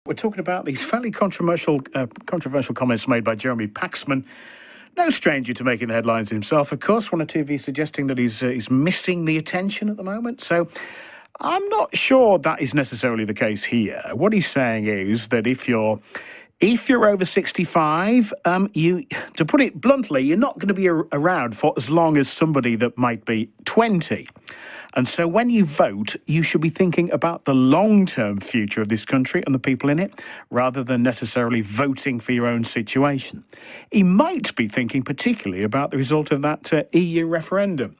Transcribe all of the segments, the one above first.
We're talking about these fairly controversial comments made by Jeremy Paxman. No stranger to making the headlines himself, of course. One or two of you suggesting that he's missing the attention at the moment. So I'm not sure that is necessarily the case here. What he's saying is that if you're over 65, to put it bluntly, you're not going to be around for as long as somebody that might be 20. And so when you vote, you should be thinking about the long-term future of this country and the people in it, rather than necessarily voting for your own situation. He might be thinking particularly about the result of that EU referendum,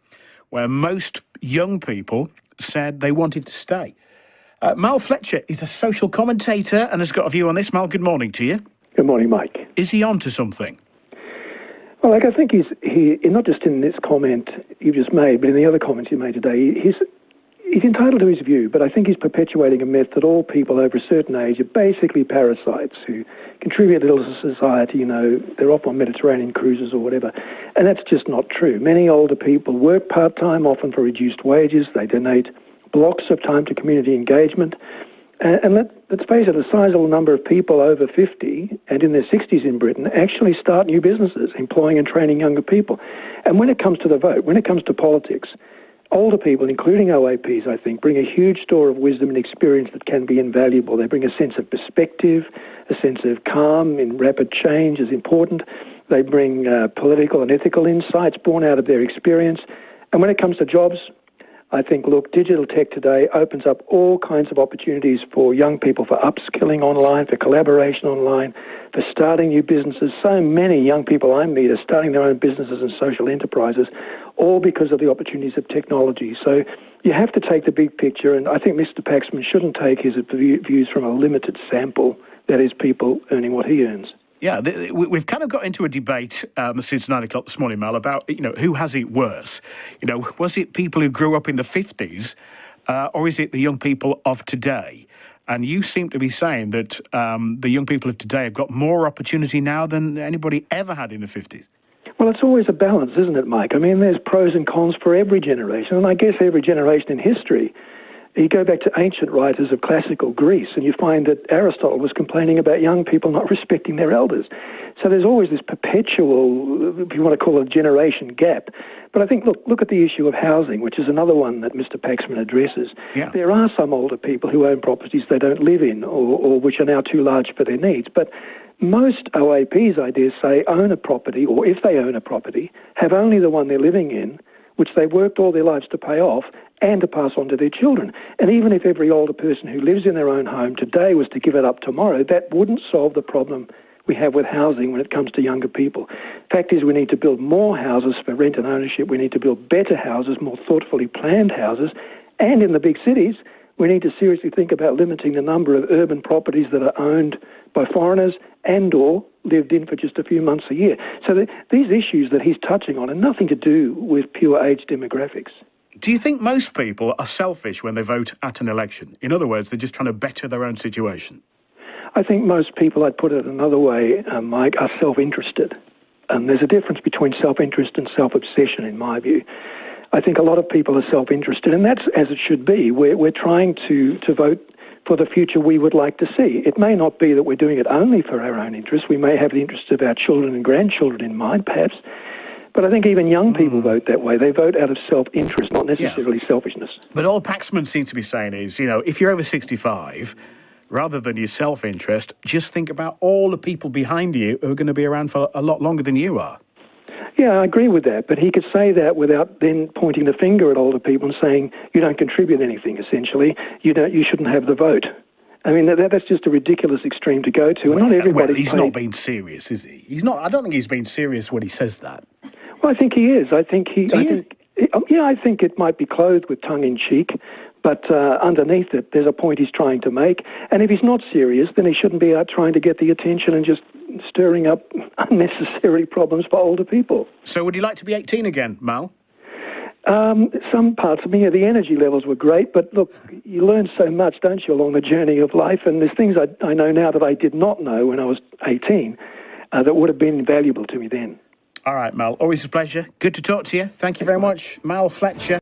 where most young people said they wanted to stay. Mal Fletcher is a social commentator and has got a view on this. Mal, good morning to you. Good morning, Mike. Is he on to something? Well, I think he's not just in this comment you just made, but in the other comments you made today. He's entitled to his view, but I think he's perpetuating a myth that all people over a certain age are basically parasites who contribute little to society. They're off on Mediterranean cruises or whatever. And that's just not true. Many older people work part-time, often for reduced wages. They donate blocks of time to community engagement. And let's face it, a sizable number of people over 50 and in their 60s in Britain actually start new businesses, employing and training younger people. And when it comes to the vote, when it comes to politics, older people, including OAPs, I think, bring a huge store of wisdom and experience that can be invaluable. They bring a sense of perspective, a sense of calm in rapid change is important. They bring political and ethical insights born out of their experience. And when it comes to jobs, I think, digital tech today opens up all kinds of opportunities for young people for upskilling online, for collaboration online, for starting new businesses. So many young people I meet are starting their own businesses and social enterprises, all because of the opportunities of technology. So you have to take the big picture, and I think Mr. Paxman shouldn't take his views from a limited sample, that is, people earning what he earns. Yeah, we've kind of got into a debate since 9 o'clock this morning, Mal, about, who has it worse? Was it people who grew up in the 50s or is it the young people of today? And you seem to be saying that the young people of today have got more opportunity now than anybody ever had in the 50s. Well, it's always a balance, isn't it, Mike? I mean, there's pros and cons for every generation, and I guess every generation in history. You go back to ancient writers of classical Greece, and you find that Aristotle was complaining about young people not respecting their elders. So there's always this perpetual, if you want to call it a generation gap. But I think, look at the issue of housing, which is another one that Mr. Paxman addresses. Yeah. There are some older people who own properties they don't live in or which are now too large for their needs. But most OAPs, I dare say, own a property, or if they own a property, have only the one they're living in, which they worked all their lives to pay off and to pass on to their children. And even if every older person who lives in their own home today was to give it up tomorrow, that wouldn't solve the problem we have with housing when it comes to younger people. Fact is, we need to build more houses for rent and ownership. We need to build better houses, more thoughtfully planned houses. And in the big cities, we need to seriously think about limiting the number of urban properties that are owned by foreigners and or lived in for just a few months a year. So these issues that he's touching on are nothing to do with pure age demographics. Do you think most people are selfish when they vote at an election? In other words, they're just trying to better their own situation? I think most people, I'd put it another way, Mike, are self-interested. There's a difference between self-interest and self-obsession, in my view. I think a lot of people are self-interested, and that's as it should be. We're trying to vote for the future we would like to see. It may not be that we're doing it only for our own interests. We may have the interests of our children and grandchildren in mind, perhaps. But I think even young people vote that way. They vote out of self-interest, not necessarily selfishness. But all Paxman seems to be saying is, if you're over 65, rather than your self-interest, just think about all the people behind you who are going to be around for a lot longer than you are. Yeah, I agree with that, but he could say that without then pointing the finger at older people and saying, you don't contribute anything, essentially. You shouldn't have the vote. I mean, that's just a ridiculous extreme to go to, and not everybody. Well, he's not being serious, is he? He's not. I don't think he's being serious when he says that. Well, I think he is. I think it might be clothed with tongue-in-cheek, but underneath it, there's a point he's trying to make. And if he's not serious, then he shouldn't be out trying to get the attention and just stirring up unnecessary problems for older people. So would you like to be 18 again, Mal? Some parts of me, the energy levels were great, but look, you learn so much, don't you, along the journey of life, and there's things I know now that I did not know when I was 18 that would have been valuable to me then. All right, Mal, always a pleasure. Good to talk to you. Thank you very much, Mal Fletcher.